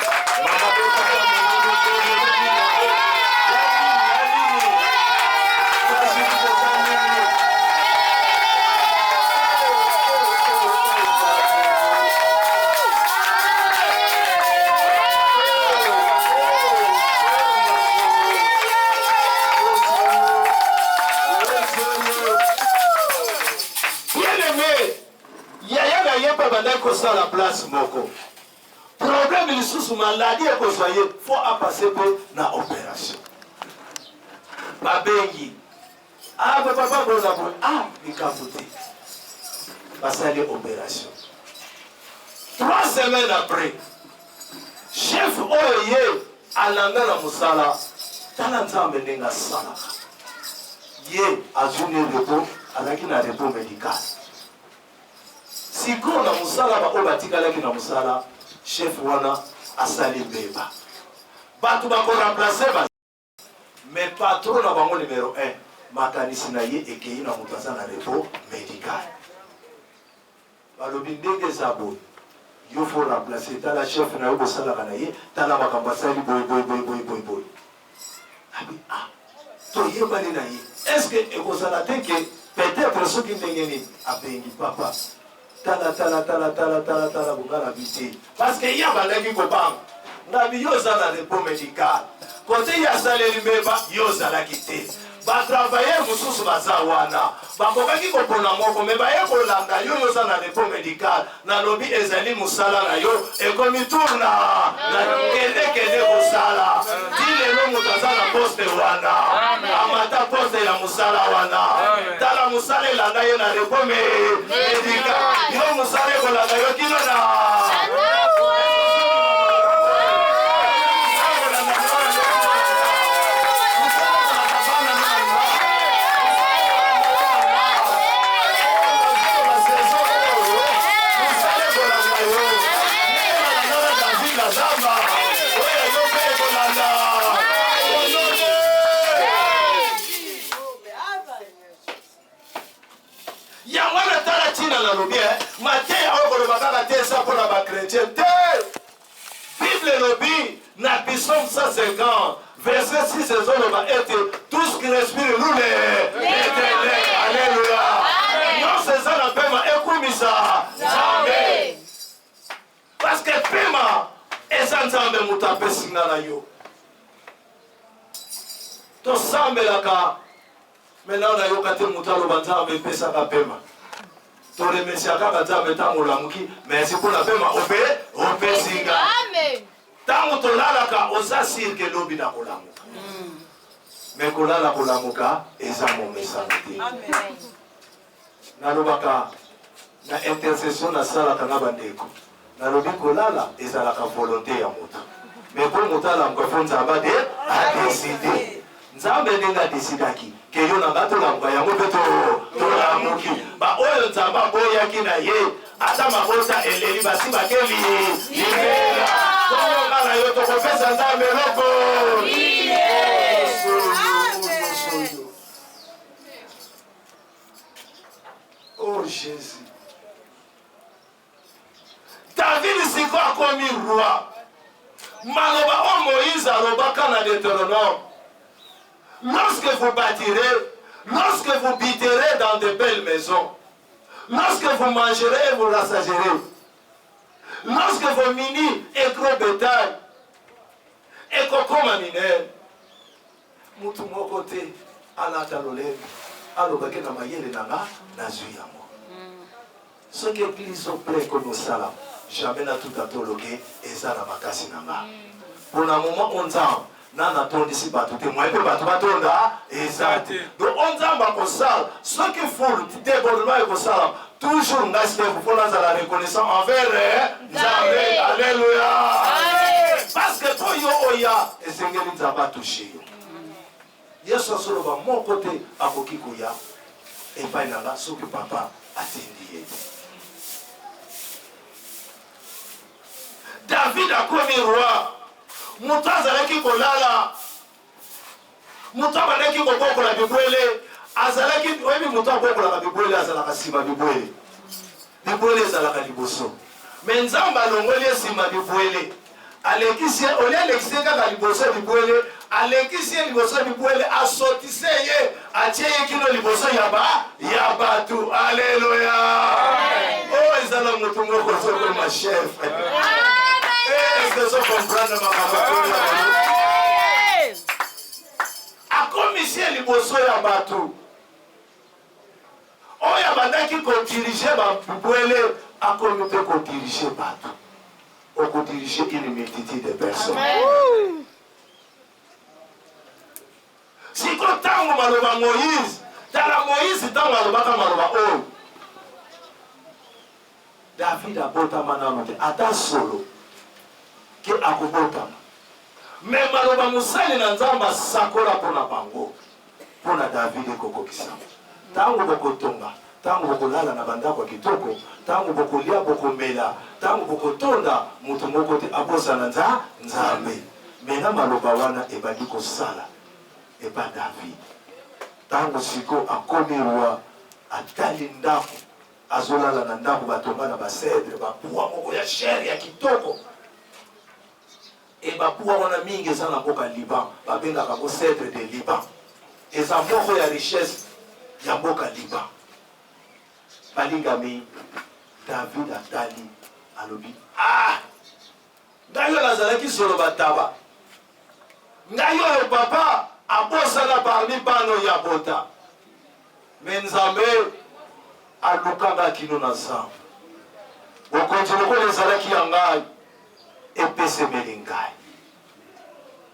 la place moko problème lisusu maladie ekozwa ye faut apase mpe na opération babengi papa bona boye likambo te basali opération 3 semaines après chef oyo ye alanga na mosala tala nzambe ndenge asalaka ye azwini repos azalaki na repos médical sikoyo na mosala baoyo batikalaki na mosala chef wana asali mbeba bato bakoremplace mais patron na bango numéro 1 makanisi na ye ekei na moto aza na repos médical balobi ndenge eza boye yo fo remplace tala chef na yo bosalaka na ye tala makambo asali boye abi toyebani na ye est ce que ekozala te ke peut-être soki ndenge nini abengi papa tala bongala biti parce que ya bandaki kobanga ngabi yo oza na repos médical kote ya asaleli mbeba yo ozalaki te batravailleur mosusu baza wana bakokaki kopona moko me baye kolanda yo yo oza na repos médical nalobi ezali mosala na yo ekomi tourna kende kosala ti lelo moto aza na poste wana amata poste ya mosala wana tala mosala elanda ye na repos médical yo mosala ekolanda yo kino na Bible lobi na Psaume 150 verset 6 ezoloba ete tout ce qui respire loue l'Éternel. Alléluia. Nyonso eza na pema ekumisa Nzambe. Parce que pema eza Nzambe moto apesi nga na yo. Tosambelaka maintenant nayoka te moto aloba Nzambe epesaka pema. Toremesiaka Nzambe ntango olamuki merci mpona pema opesinga. Amen. Tango tolalaka oza sirke lobi na kolamuka me kolala kolamuka eza momesano te nalobaka na intercession na sala kana bandeko na lobi kolala ezalaka volonté ya moto mais pour motala mko nzamba de a décidé nzambe ndinga décidaki ke yo na bato la mko yango peto to la muki ba oyo nzamba boyaki na ye ata mabota eleli basi bakeli libela koyo ngala yo to kopesa nzambe loko oh Jésus. David siko akomi roi. Maloba o Moïse alobaka na Deutéronome. Lorsque vous bâtirez, lorsque vous bâtirez dans de belles maisons, lorsque vous mangerez et vous rassagerez, lorsque vos mini et gros bétail et kokoma minel, mutu moko te alata lolemi alobaki na mayele nanga nazwi yango. Ce qui est plus au près que nous salam, jamais n'a tout atologué et ça n'a pas cassé nanga. Pour un moment on t'en n'a ton ici bateau témoin peu bateau batonda et ça. Donc on t'en va comme ça. Ce qui faut débordement et comme ça toujours n'est-ce que vous faut la reconnaissance envers Jamais. Alléluia. Parce que pour yo oya et Seigneur nous a pas touché. Yesu solo ba mon côté akoki koya et pas nanga ce que papa a dit. David a commis roi. Mouta zalaki kolala. Mouta banaki koko la bibwele. Azalaki webi mouta koko la bibwele azalaka sima bibwele. Bibwele azalaka liboso. Mais nzamba longoli sima bibwele. Alekisi oli alekisi kaka liboso bibwele. Alekisi liboso bibwele asotise ye atie kino liboso yaba yabatu. Alléluia. Oh ezala mutu ngoko soko ma chef. Est-ce que ça comprend ma a commissaire liboso ya bato oya bandaki ko diriger ba bwele a comité ko diriger bato o ko diriger une multitude de personnes. Si ko tango maloba Moïse tala Moïse tango maloba maloba o David a bota manano ata solo ke akobota mais maloba musali na nzamba sakola pona bango pona David kokokisa tango bokotonga tango bokolala na bandako kitoko tango bokolia bokomela tango bokotonda mutu moko te abosa na nzambe mena maloba wana ebandi kosala eba David tango siko akomi roi atali ndako azolala na ndako batonga na basedre bapuwa moko ya shere ya kitoko et bapuwa wana mingi eza na mboka Liban babengaka ko cèdre de Liban eza moko ya richesse ya mboka Liban balingami David atali alobi ngai oyo nazalaki solo bataba ngai oyo papa abosana parmi bano ya bota me Nzambe alukanga kino na nzambe bokonzi lokola ezalaki ya ngai epesemeli ngai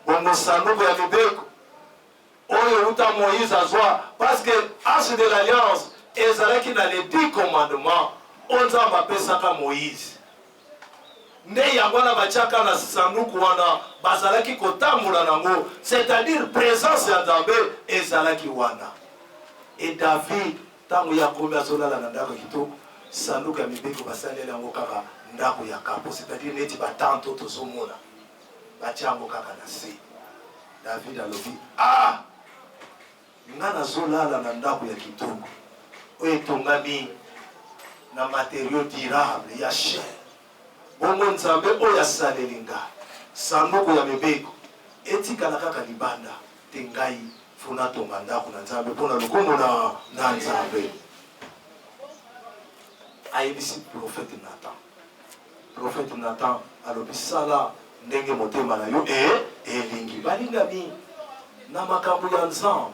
bongo sanduku ya mibeko oyo uta Moïse azwa parce que arche de l'alliance ezalaki na les 10 commandements onzamba apesaka Moïse nde yango wana batiaka na sanduku wana bazalaki kotambola nango c'est-à-dire présence ya Nzambe ezalaki wana et David tango ya komi azolala na ndako kitoko sanduku ya mibeko basalela yango kaka ndako ya kapo c'est-à-dire neti batanto tozomona batiango kaka na se David alobi nga nazolala na ndako ya kitoko oyo etongami na matériaux durable ya chair bongo Nzambe oyo asaleli ngai sanduku ya mibeko etikala kaka libanda te ngai funa tonga ndako na Nzambe mpona lokumu na Nzambe ayebisi prophète Nathan. Prophète Nathan alobi sala ndenge motema na yo elingi balingami na makambo ya Nzambe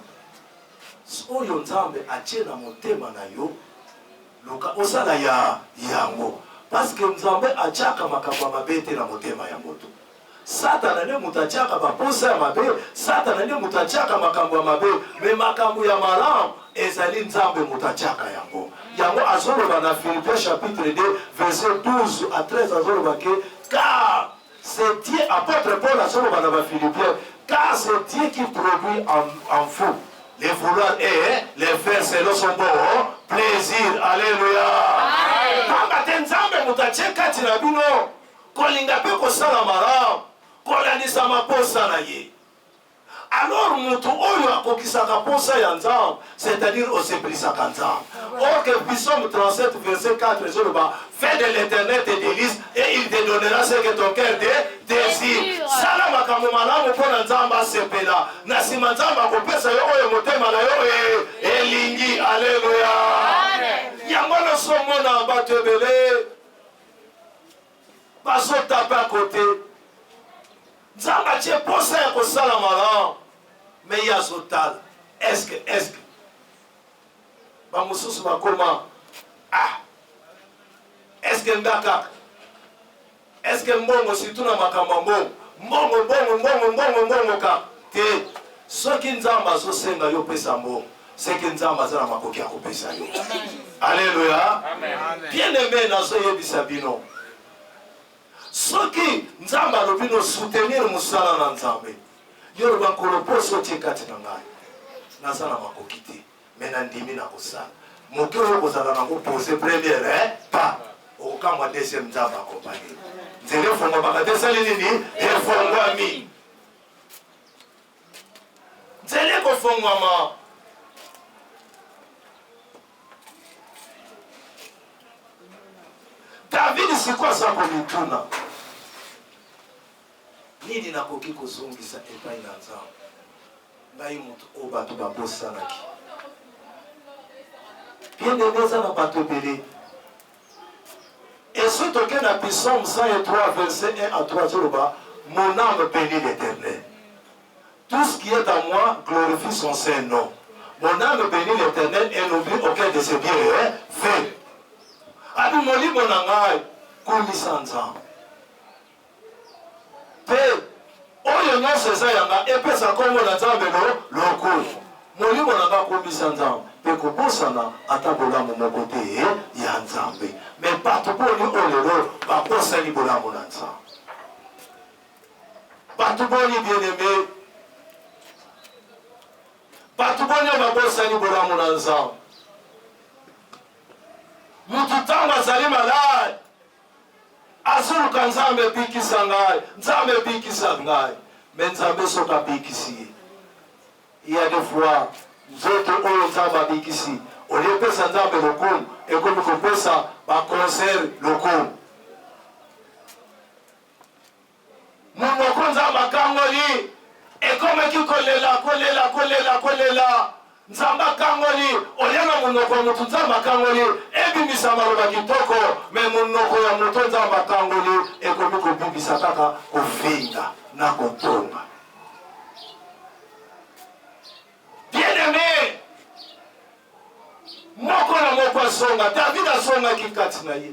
oyo Nzambe atie na motema na yo luka osala ya yango parce que Nzambe atiaka makambo mabe te na motema ya moto Satana nde mutu atiaka baposa ya mabe Satana nde mutu atiaka makambo ya mabe me makambo ya malamu ezali nzambe mutachaka yango. Yango azoloba na Philippiens chapitre 2 verset 12 à 13 azoloba ke car c'est Dieu, apôtre Paul azoloba na Philippiens, car c'est Dieu qui produit en vous les vouloir et les faire selon son bon plaisir. Alléluia. Pamba te nzambe mutacheka tina bino kolinga pe kosala malamu kolandisa maposa na ye. Alors mutu oyo akokisaka posa ya nzambe, c'est-à-dire oseplisaka nzambe. Or que Psaume 37 verset 4 fais de l'éternel tes délices et il te donnera ce que ton cœur désire. Sala makambo malamu mpona nzambe asepela na nsima nzambe akopesa yo oyo motema na yo elingi. Alléluia. Yango nasomona bato ebele bazotapa kote nzambe atie posa ya kosala malamu me ye azotala eske bamosusu bakoma eske ndaka eske mbongo situ na makambo ya mbongo ka te. Soki nzambe azosenga yo pesa mbongo, seke nzambe aza na makoki ya kopesa yo. Alléluia. Bien-aimé, nazoyebisa bino soki nzambe alobi no soutenir mosala na nzambe yoloba nkolo poso otie kati na ngai naza na makoki te me na ndimi na kosala moke oyo kozala nango pose première pa okokangwa deuxième nzambe akompani nzela efongwamaka te esali nini efongwami nzela ekofongwama. David sikuwa sa komituna nini nakoki kozongisa epai na nzambe ngai moto oyo bato babosanaki. Bien-aimé, eza na bato ebele esoki toke na Psaume 103 verset 1 à 3 zoloba mon âme bénit l'Éternel, tout ce qui est à moi glorifie son saint nom. Mon âme bénit l'Éternel et n'oublie aucun de ses bienfaits. Abi molimo na ngai kumisa nzambe pe oyo nyonso eza yanga epesa kombo na nzambe lokolo. Molimo na ngai kumisa nzambe pe kobosana ata bolamu moko te ya nzambe. Me bato boni oyo lelo babosani bolamu na nzambe. Bato boni bien-aimé, bato boni babosani bolamu na nzambe. Mutu ntango azali malade azuluka nzambe ebikisa ngai, nzambe ebikisa ngai. Me nzambe soki abikisi ye, il y a des fois nzoto oyo nzambe abikisi olie epesa nzambe lokumu ekomi kopesa baconcert lokumu. Monoko nzambe akangoli ekomeki kolela nzambe akangoli olianga monoko ya motu nzambe akangoli ebimisa maloba kitoko. Me monoko ya moto nzambe akangoli ekomi kobimisa kaka kofinga na kotonga. Bien-aimé, moko na moko asonga. David asongaki kati na ye,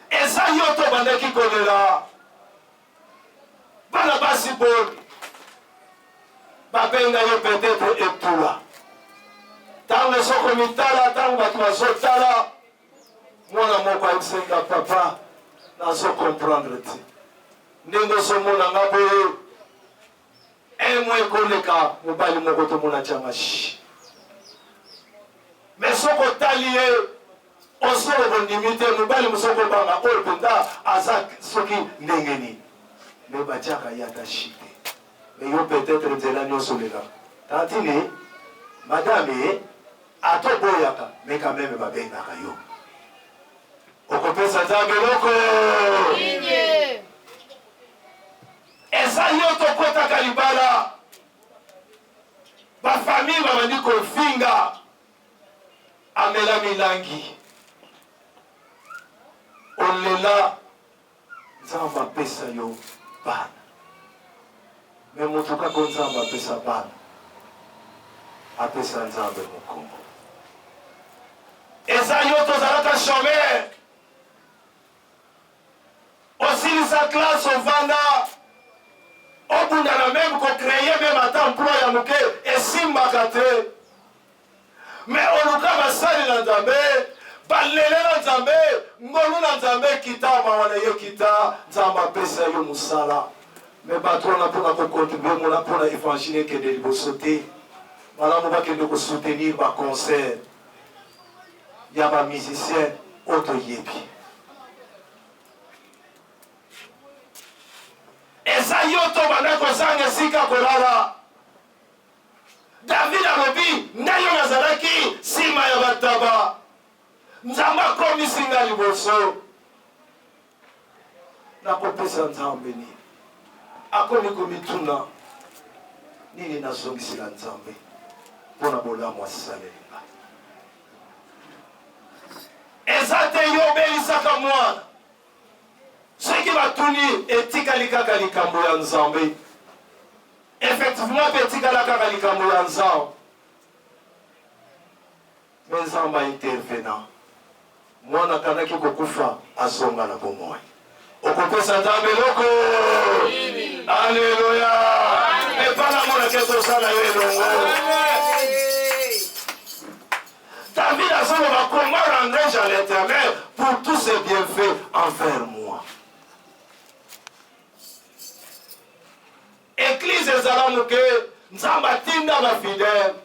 eza yo to bandaki kolela. Bana basi boni babenga yo peut-être etula ntango soko mitala, ntango bato bazotala mwana moko ayisenga papa nazo comprendre te ndenge osomona nga boye emwe ekoleka mobali moko tomona tianga shi. Me soko otali ye osolo bondimi te mobali mosoko banga oyo mpenza aza soki ndenge nini me batiaka ye ata shi te. Me yo peut-être nzela nyonso lela tantini madame atoboyaka me quand même babengaka yo okopesa nzambe eloko eza yo tokotaka libala bafamille babandi kofinga amela milangi olela nzambe apesa yo bana. Me moto kako nzambe apesa bana apesa nzambe mokombo. Eza yo tozalaka chômeur osilisa classe ovanda obunda na meme kocreye meme ata emploi ya moke esimbaka te. mais oluka basali na nzambe balele na nzambe ngolu na nzambe kita mawana ye kita nzambe apesa yo mosala mais bato wana mpona kocontribue mona mpona évangile ekende liboso te malamu bakende kosoutenir baconcert ya bamusicien oyo toyebi eza yo tobanda kozanga esika kolala david alobi ngai yo nazalaki nsima ya bataba nzambe akomisinga liboso nakopesa nzambe nini akomi komituna nini nazongisela nzambe mpona bolamu asalelinga eza te yo obelisaka mwana soki batuni etikali kaka likambo ya nzambe effectivement mpe etikala kaka likambo ya nzambe me nzambe aintervenant mwana akanaki kokufa azonga na bomoi okopesa nzambe eloko alleluya epana monake tosala yo elongo David a dit comment rendrai-je à l'Éternel pour tous ses bienfaits envers moi. Église ezalamu ke nzamba tinda ba fidèle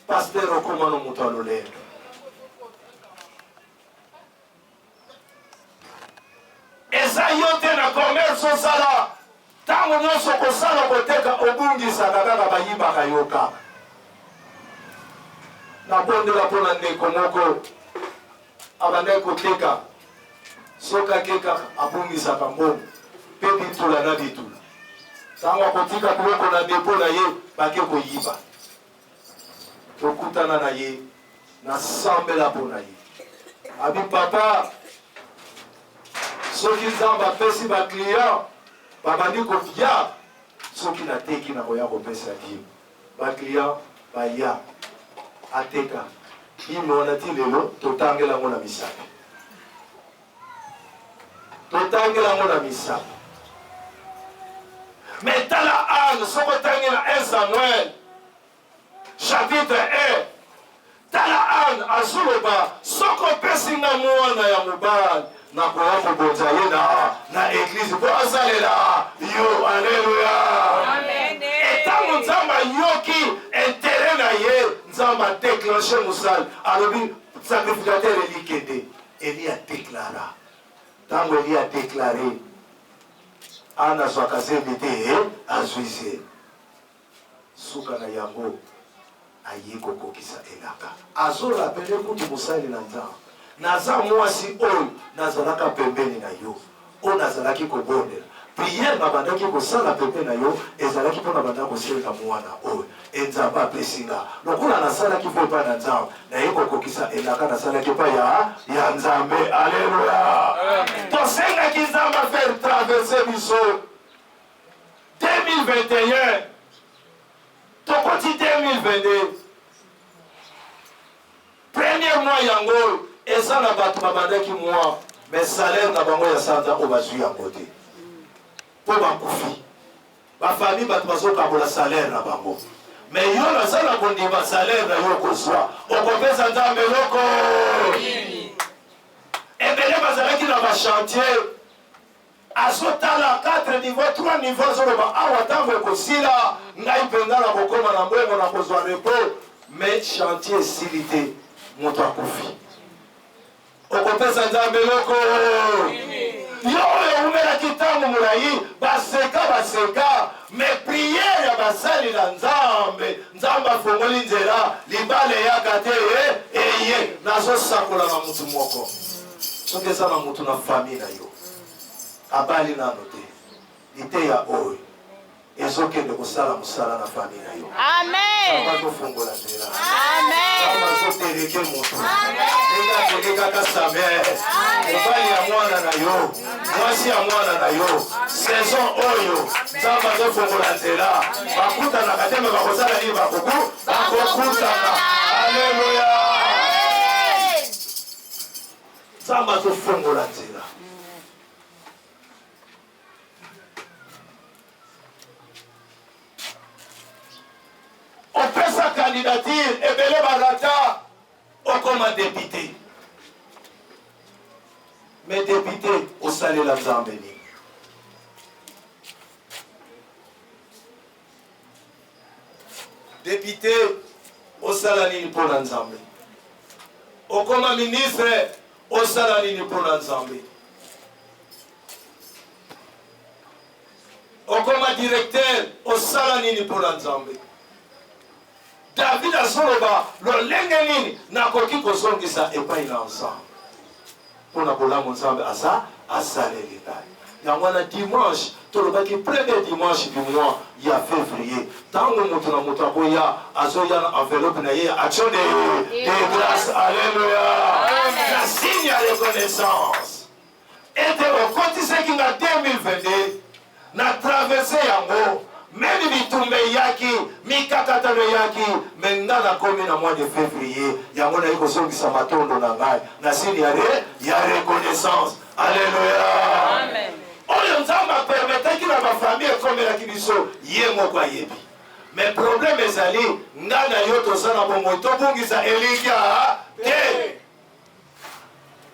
pasteur okomano mutu alolendo. Eza yo te na commerce osala ntango nyonso kosala koteka obungisaka kaka bayibaka yo kaka. Napondela mpona ndeko moko abandaki koteka soki akeka abungisaka mbongo mpe bitula na bitula ntango akotika biloko na depo na ye bake koyiba tokutana na ye nasambela mpo na ye abi papa soki nzambe apesi baclient babandi koya soki nateki na koya kopesa dio baclient baya ateka ino wana ti lelo totangela yango na misapi mais tala ane soko otangela 1 Samuel chapitre 1 tala ane azoloba soko opesi nga mwana ya mobali nakoya kobonza ye na eglize mpo asalela yo alleluya etango nzambe ayoki intere na ye nzambe adéclenche mosala alobi sacrificateur eli kende eli adéclara ntango eli adéclare ana azwaka zembe te azwi ze suka na yango aye kokokisa elaka azorapele kutu mosali na nzambe naza mwasi oyo nazalaka pembeni na yo oyo nazalaki kobondela priere babandaki kosala pembeni na yo ezalaki mpona banda kosenga mwana oyo enzambe apesinga lokola nasalaki mpo epai na nzambe naye kokokisa elaka nasalaki epai ya nzambe alleluya tosengaki nzambe afaire traverse biso 2021 tokoti 2022 premier mois yango eza na bato babandaki mwa mais salaire na bango ya sanza oyo bazwi yango te mpo bakufi bafami bato bazokabola salaire na bango mais yo naza na kondima salaire na yo kozwa okopesa nzambe eloko ebele bazalaki na bachantier azotala 4 niveau 3 niveau azoloba awa ntango ekosila ngai mpenza na kokoma na mbongo na kozwa repos mais chantier esili te moto akufi okopesa nzambe eloko yo oyo umelaki ntango molai baseka mais priere ya basali na nzambe nzambe afongoli nzela libala eyaka te eye nazosakola na mutu moko soki eza na mutu na fami na yo abali nano te liteya oyo ezokende kosala mosala na fami na yo bazofongola nzela bazoteleke motu ndenge atelekaka samuel mobali ya mwana na yo mwasi ya mwana na yo saison oyo nzambe azofongola nzela bakutanaka te me bakosala nini bakokutana alleluya nzambe azofongola nzela opesa candidature ebele barata okoma député. Mais député, au salé la Zambéni. Député, au salanini pour l'Anzambé. Okoma ministre, au salanini pour l'Anzambé. Okoma directeur, au salanini pour l'Anzambé. David Azoroba, le lengenini, n'a koki kozongisa et pas il ensemble. Pour la bola monzambe à ça, à ça les détails. Il y a un dimanche, tout le monde qui premier dimanche du mois, il y a février. Tant que nous y a enveloppe, il y a action de grâce. Alléluia. La signe à reconnaissance. Et de continuer qui a 2022, n'a traversé Yango. Même Bitumbe Yaki, Mikakatano Yaki, maintenant la commune en mois de février, il y a mon écossais qui s'en m'attend dans la maille. La signe il y a reconnaissance. Alléluia. Amen. On nous a permis qu'il y a ma famille comme la Kibiso, Yemo Kwayebi. Mais le problème est allé, Nana Yoto Sana Bomoto Bungisa Elikia,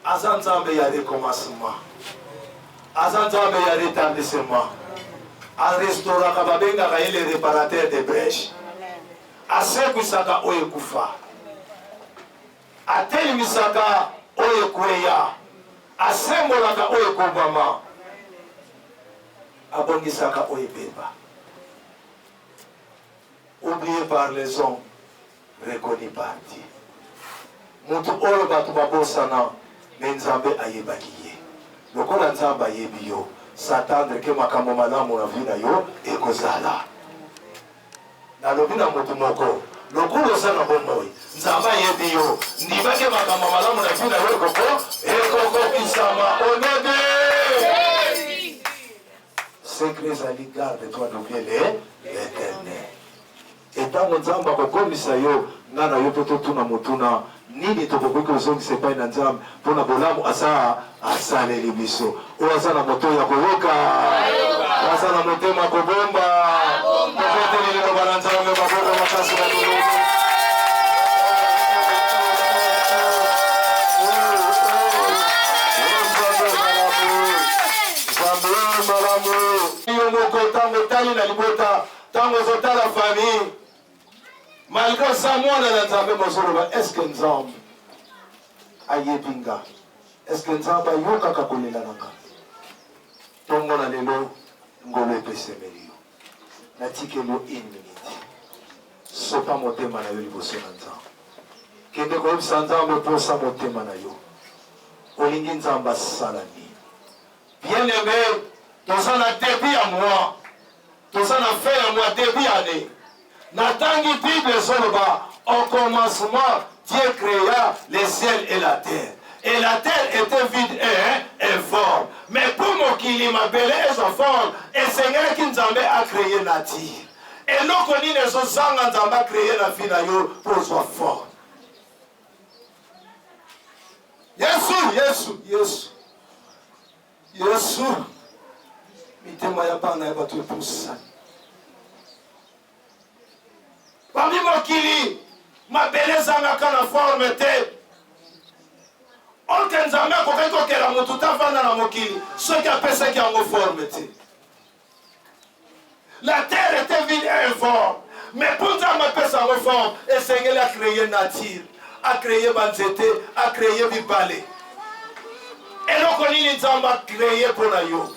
Azanzambe il y a recommencement. Azanzambe il y a rétablissement. En restaurant Kababenga les réparateurs de brèches. A Sekusaka Oyekufa. A Telimisaka Oyekweya. A Sembolaka Oyekobama. A Bongisaka Oyebeba. Oublié par les hommes, reconnu par Dieu. Moutou Oloba Tubabosana, Menzambe Ayebakiye. Le Kolanzamba Yebiyo. S'attendre que makambo malamu na vida yo ekozala na lobina motu moko lokolo sana bomoi nzamba yebi yo ndibake makambo malamu na vida yo ekoko kisama onede secret ali garde toi d'oublier l'éternel etango nzamba kokomisa yo ngana yo pe totuna motuna nini tokokoki kozongisa epai na nzambe mpona bolamu asaleli biso oyo aza na moto ya koyoka aza na motema kobomba tokoteli liloba na nzambe maboko makasi na lololo nzambe malamu yo moko ntango otali na libota ntango ozotala famille malgré ça, moi, est-ce que nous avons ayebinga? Est-ce que nous avons yoka kakolela nanga? Tongo na lelo ngolo epesemelio. Na tikelo 1 minute. Sopa motema na yo liboso na nzambe. Kende koyebisa nzambe posa motema na yo. Olingi nzambe asala nini? Bien aimé, toza na début ya moi. Toza na fin ya moi début année. Natangi Bible Zoloba, au commencement, Dieu créa les ciels et la terre. Et la terre était vide et informe. Mais pour mon qu'il m'a belé et son forme, et Seigneur qui nous a créé nature. Et nous connaissons les autres sangs nous a créé la vie pour soit fort. Yesu. Mitema ya bana ya batu pour ça. Parmi mokili, ma beleza ngaka na forme te. Aucun nzambe kokeko kela mutu tafanda na mokili, ce qui appelle ça qui a en forme te. La terre était vide et informe, mais pour nzambe appelle ça en forme, et Seigneur a créé nature, a créé banzete, a créé bibale. Et donc on y nzambe a créé pour la yo.